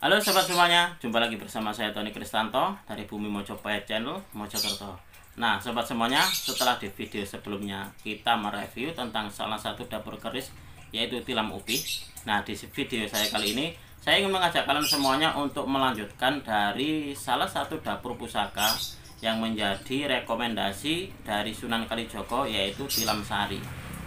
Halo sobat semuanya, jumpa lagi bersama saya Tony Kristanto dari Bumi Mojopahit Channel Mojokerto. Nah sobat semuanya, setelah di video sebelumnya kita mereview tentang salah satu dapur keris yaitu tilam upi. Nah di video saya kali ini saya ingin mengajak kalian semuanya untuk melanjutkan dari salah satu dapur pusaka yang menjadi rekomendasi dari Sunan Kalijogo, yaitu tilam sari.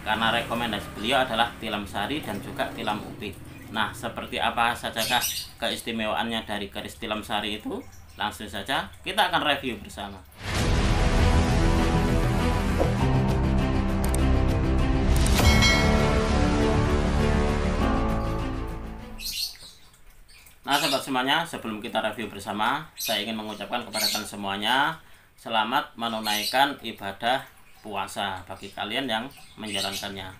Karena rekomendasi beliau adalah tilam sari dan juga tilam upi. Nah, seperti apa sajakah keistimewaannya dari keris tilam sari itu? Langsung saja kita akan review bersama. Nah, sobat semuanya, sebelum kita review bersama, saya ingin mengucapkan kepada kalian semuanya selamat menunaikan ibadah puasa bagi kalian yang menjalankannya.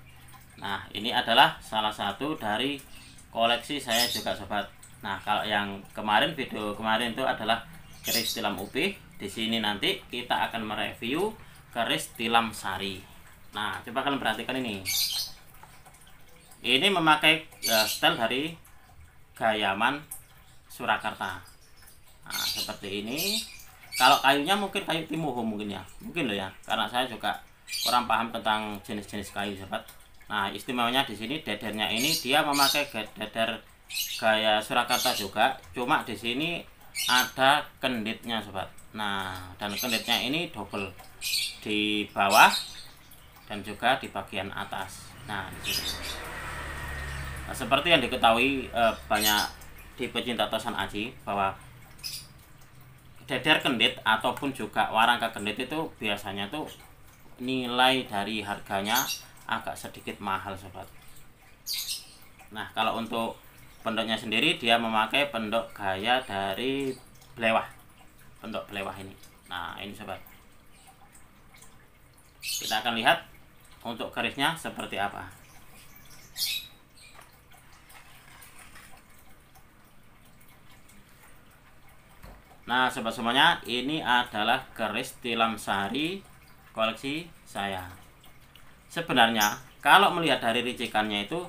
Nah, ini adalah salah satu dari koleksi saya juga sobat. Nah, kalau yang video kemarin itu adalah keris tilam upi. Di sini nanti kita akan mereview keris tilam sari. Nah, coba kalian perhatikan ini. Ini memakai style dari Gayaman Surakarta. Nah, seperti ini. Kalau kayunya mungkin kayu timuhu mungkin ya. Mungkin loh ya, karena saya juga kurang paham tentang jenis-jenis kayu sobat. Nah, istimewanya di sini dedernya ini dia memakai deder gaya Surakarta juga, cuma di sini ada kenditnya sobat. Nah, dan kenditnya ini double di bawah dan juga di bagian atas. Nah, di sini. Nah, seperti yang diketahui banyak di pecinta tosan aji bahwa deder kendit ataupun juga warangka kendit itu biasanya tuh nilai dari harganya agak sedikit mahal sobat. Nah, kalau untuk pendoknya sendiri dia memakai pendok gaya dari belewah, pendok belewah ini. Nah, ini sobat, kita akan lihat untuk kerisnya seperti apa. Nah sobat semuanya, ini adalah keris tilam sari koleksi saya. Sebenarnya kalau melihat dari ricikannya itu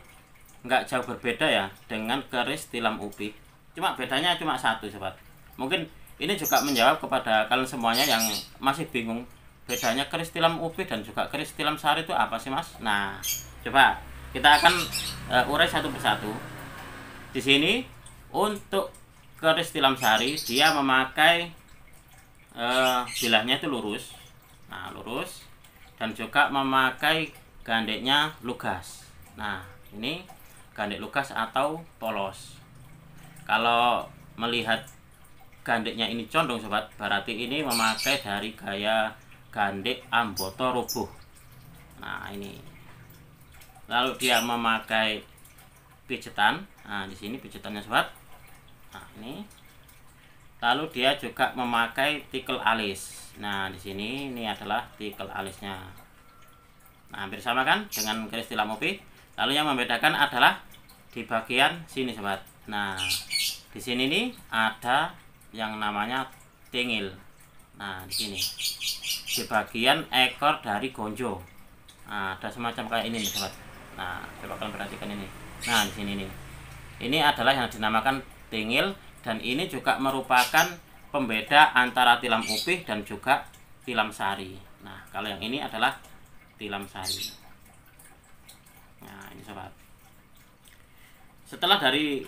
nggak jauh berbeda ya dengan keris tilam upi. Cuma bedanya cuma satu sobat. Mungkin ini juga menjawab kepada kalian semuanya yang masih bingung bedanya keris tilam upi dan juga keris tilam sari itu apa sih mas. Nah coba kita akan urai satu persatu. Di sini untuk keris tilam sari dia memakai bilahnya itu lurus. Nah lurus, dan juga memakai gandeknya lugas. Nah, ini gandek lugas atau polos. Kalau melihat gandeknya ini condong sobat, berarti ini memakai dari gaya gandek amboto rubuh. Nah, ini. Lalu dia memakai pijetan. Nah, di sini pijetannya sobat. Nah, ini. Lalu dia juga memakai tikel alis. Nah, di sini ini adalah tikel alisnya. Nah, hampir sama kan dengan keris tilam upi. Lalu yang membedakan adalah di bagian sini sobat. Nah, di sini nih ada yang namanya tingil. Nah, di sini di bagian ekor dari gonjo. Nah, ada semacam kayak ini nih sobat. Nah, coba kalian perhatikan ini. Nah, di sini nih. Ini adalah yang dinamakan tingil, dan ini juga merupakan pembeda antara tilam upi dan juga tilam sari. Nah, kalau yang ini adalah tilam sari. Nah, ini sobat. Setelah dari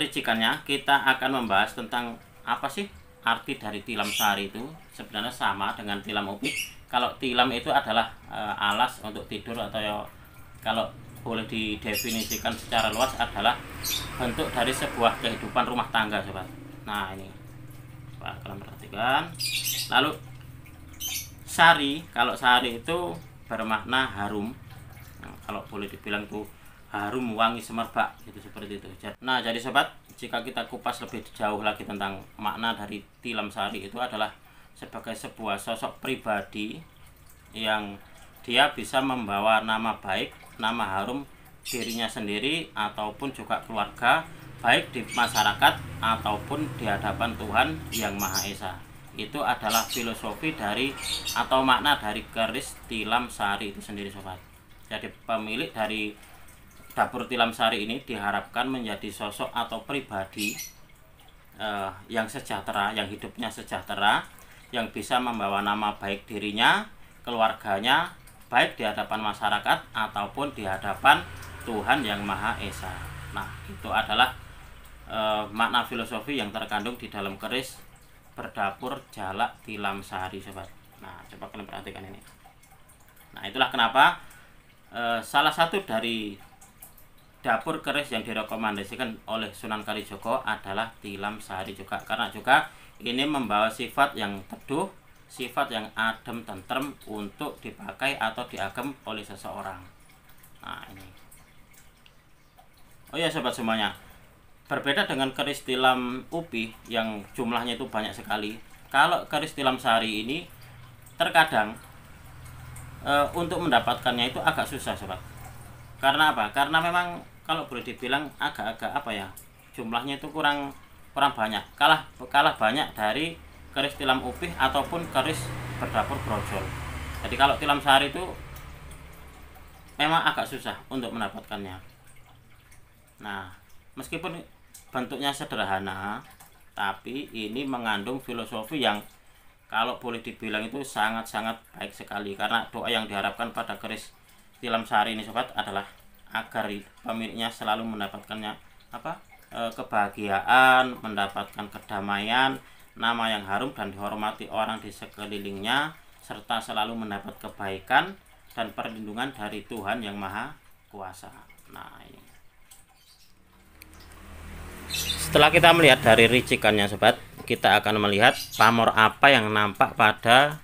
ricikannya, kita akan membahas tentang apa sih arti dari tilam sari itu. Sebenarnya sama dengan tilam upi. Kalau tilam itu adalah alas untuk tidur, atau ya, kalau boleh didefinisikan secara luas adalah bentuk dari sebuah kehidupan rumah tangga sobat. Nah, ini coba kalian perhatikan. Lalu sari, kalau sari itu bermakna harum. Nah, kalau boleh dibilang tuh harum wangi semerbak gitu, seperti itu. Nah, jadi sobat, jika kita kupas lebih jauh lagi tentang makna dari tilam sari, itu adalah sebagai sebuah sosok pribadi yang dia bisa membawa nama baik, nama harum dirinya sendiri ataupun juga keluarga, baik di masyarakat ataupun di hadapan Tuhan Yang Maha Esa. Itu adalah filosofi dari atau makna dari keris tilam sari itu sendiri sobat. Jadi pemilik dari dapur tilam sari ini diharapkan menjadi sosok atau pribadi yang sejahtera, yang hidupnya sejahtera, yang bisa membawa nama baik dirinya, keluarganya, baik di hadapan masyarakat ataupun di hadapan Tuhan Yang Maha Esa. Nah, itu adalah makna filosofi yang terkandung di dalam keris berdapur jalak tilam sari, sobat. Nah, coba kalian perhatikan ini. Nah, itulah kenapa salah satu dari dapur keris yang direkomendasikan oleh Sunan Kalijogo adalah tilam sari juga, karena juga ini membawa sifat yang teduh, sifat yang adem tentrem untuk dipakai atau diagem oleh seseorang. Nah, ini. Oh ya, sobat semuanya, berbeda dengan keris tilam upi yang jumlahnya itu banyak sekali. Kalau keris tilam sari ini terkadang untuk mendapatkannya itu agak susah, sobat. Karena apa? Karena memang kalau boleh dibilang agak-agak apa ya, jumlahnya itu kurang banyak, kalah banyak dari keris tilam upih ataupun keris berdapur brojol. Jadi kalau tilam sari itu memang agak susah untuk mendapatkannya. Nah, meskipun bentuknya sederhana, tapi ini mengandung filosofi yang kalau boleh dibilang itu sangat-sangat baik sekali. Karena doa yang diharapkan pada keris tilam sari ini, sobat, adalah agar pemiliknya selalu mendapatkannya kebahagiaan, mendapatkan kedamaian, nama yang harum dan dihormati orang di sekelilingnya, serta selalu mendapat kebaikan dan perlindungan dari Tuhan Yang Maha Kuasa. Nah, ini. Setelah kita melihat dari ricikannya, sobat, kita akan melihat pamor apa yang nampak pada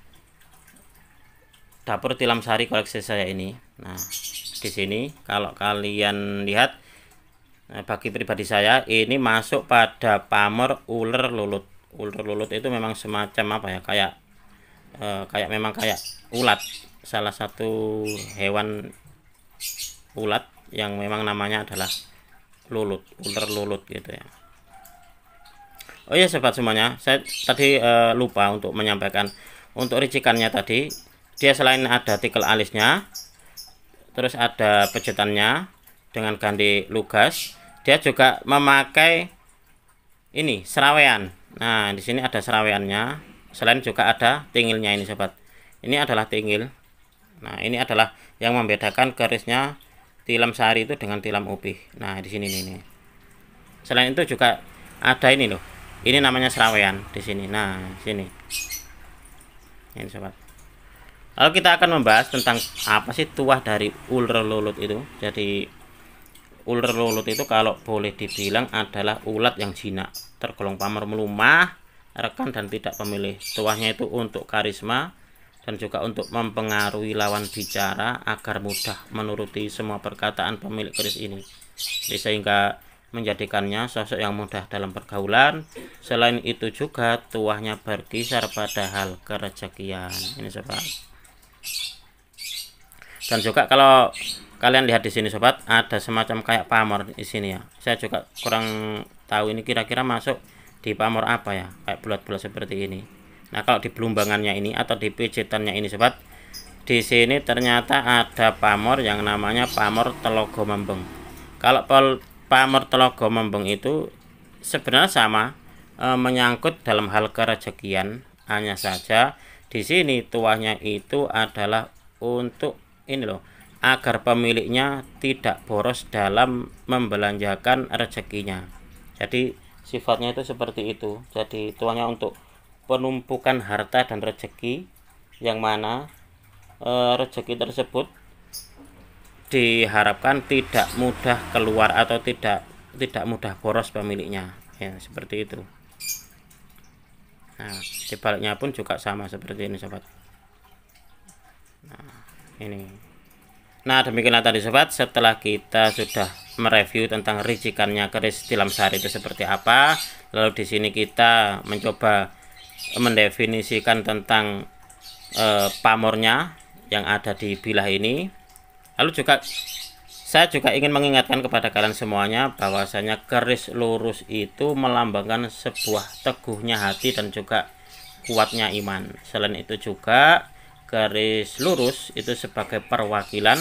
dapur tilam sari koleksi saya ini. Nah, di sini kalau kalian lihat, bagi pribadi saya ini masuk pada pamor ular lulut. Ular lulut itu memang semacam apa ya, kayak ulat, salah satu hewan ulat yang memang namanya adalah lulut, ular lulut gitu ya. Oh ya, sobat semuanya, saya tadi lupa untuk menyampaikan untuk ricikannya tadi. Dia selain ada tikel alisnya, terus ada pejetannya dengan gandhi lugas, dia juga memakai ini serawean. Nah, di sini ada seraweannya, selain juga ada tingilnya ini, sobat. Ini adalah tingil. Nah, ini adalah yang membedakan kerisnya tilam sari itu dengan tilam upih. Nah, di sini nih. Selain itu juga ada ini loh. Ini namanya serawean di sini. Nah, sini. Ini, sobat. Lalu kita akan membahas tentang apa sih tuah dari ular lulut itu. Jadi ular lulut itu kalau boleh dibilang adalah ulat yang jinak, tergolong pamor melumah, rekan dan tidak pemilih. Tuahnya itu untuk karisma dan juga untuk mempengaruhi lawan bicara agar mudah menuruti semua perkataan pemilik keris ini. Jadi sehingga menjadikannya sosok yang mudah dalam pergaulan. Selain itu juga tuahnya berkisar pada hal kerezekian. Ini, sobat. Dan juga kalau kalian lihat di sini, sobat, ada semacam kayak pamor di sini ya. Saya juga kurang tahu ini kira-kira masuk di pamor apa ya, kayak bulat-bulat seperti ini. Nah, kalau di belumbangannya ini atau di pijitannya ini, sobat, di sini ternyata ada pamor yang namanya pamor telogo membeng. Kalau pamor telogo membeng itu sebenarnya sama, menyangkut dalam hal kerezekian, hanya saja di sini tuahnya itu adalah untuk ini loh, agar pemiliknya tidak boros dalam membelanjakan rezekinya. Jadi sifatnya itu seperti itu. Jadi tuahnya untuk penumpukan harta dan rezeki, yang mana rezeki tersebut diharapkan tidak mudah keluar atau tidak mudah boros pemiliknya ya, seperti itu. Nah, sebaliknya pun juga sama seperti ini, sobat. Nah, ini. Nah, demikianlah tadi, sobat, setelah kita sudah mereview tentang ricikannya keris tilam sari itu seperti apa, lalu di sini kita mencoba mendefinisikan tentang pamornya yang ada di bilah ini. Lalu juga saya juga ingin mengingatkan kepada kalian semuanya bahwasanya keris lurus itu melambangkan sebuah teguhnya hati dan juga kuatnya iman. Selain itu juga keris lurus itu sebagai perwakilan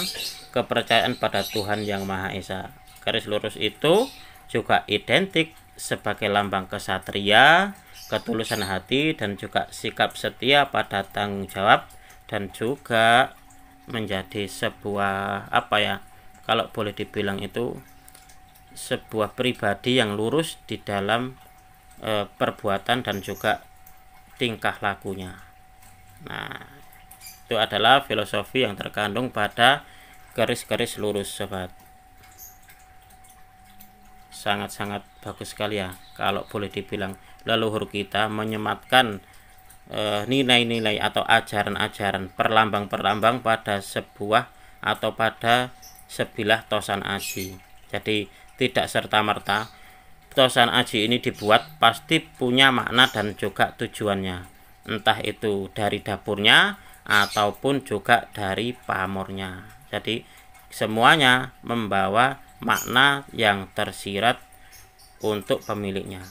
kepercayaan pada Tuhan Yang Maha Esa. Keris lurus itu juga identik sebagai lambang kesatria, ketulusan hati, dan juga sikap setia pada tanggung jawab, dan juga menjadi sebuah kalau boleh dibilang itu sebuah pribadi yang lurus di dalam perbuatan dan juga tingkah lakunya. Nah, itu adalah filosofi yang terkandung pada garis-garis lurus, sobat. Sangat-sangat bagus sekali ya kalau boleh dibilang leluhur kita menyematkan nilai-nilai atau ajaran-ajaran perlambang-perlambang pada sebuah atau pada sebilah tosan aji. Jadi tidak serta-merta tosan aji ini dibuat pasti punya makna dan juga tujuannya, entah itu dari dapurnya ataupun juga dari pamornya. Jadi semuanya membawa makna yang tersirat untuk pemiliknya.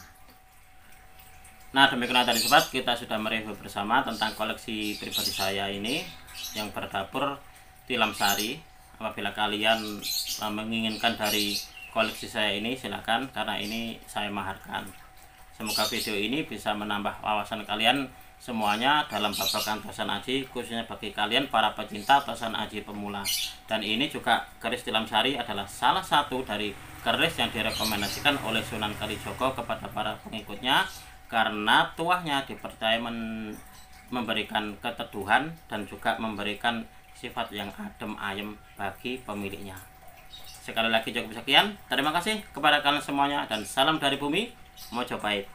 Nah, demikian tadi sobat, kita sudah mereview bersama tentang koleksi pribadi saya ini yang berdapur tilam sari. Apabila kalian menginginkan dari koleksi saya ini, silakan, karena ini saya maharkan. Semoga video ini bisa menambah wawasan kalian semuanya dalam babagan tosan aji, khususnya bagi kalian para pecinta tosan aji pemula. Dan ini juga keris tilam sari adalah salah satu dari keris yang direkomendasikan oleh Sunan Kalijogo kepada para pengikutnya, karena tuahnya dipercaya memberikan keteduhan dan juga memberikan sifat yang adem ayem bagi pemiliknya. Sekali lagi cukup sekian, terima kasih kepada kalian semuanya, dan salam dari bumi Mojopahit.